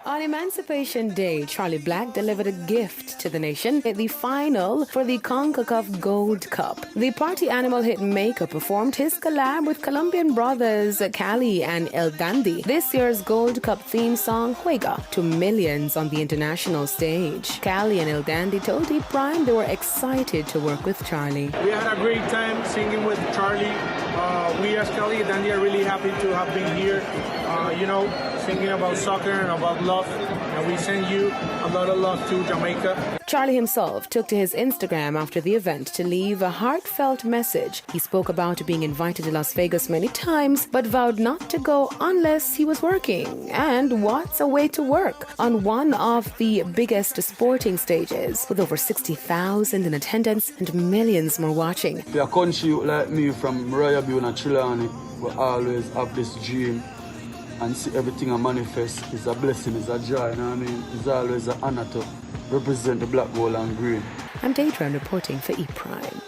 On Emancipation Day, Charlie Black delivered a gift to the nation at the final for the CONCACAF Gold Cup. The party animal hitmaker performed his collab with Colombian brothers Cali and El Dandy. This year's Gold Cup theme song, Juega, to millions on the international stage. Cali and El Dandy told E-Prime they were excited to work with Charlie. We had a great time singing with Charlie. We as Cali and Dandy are really happy to have been here, singing about soccer and about love. And we send you a lot of love to Jamaica. Charlie himself took to his Instagram after the event to leave a heartfelt message. He spoke about being invited to Las Vegas many times, but vowed not to go unless he was working. And what's a way to work on one of the biggest sporting stages, with over 60,000 in attendance and millions more watching. For a country like me from Royal and Trelawney, we always have this dream and see everything I manifest. It's a blessing, it's a joy, you know what I mean? It's always an honor to represent the black, gold and green. I'm Deidre reporting for E-Prime.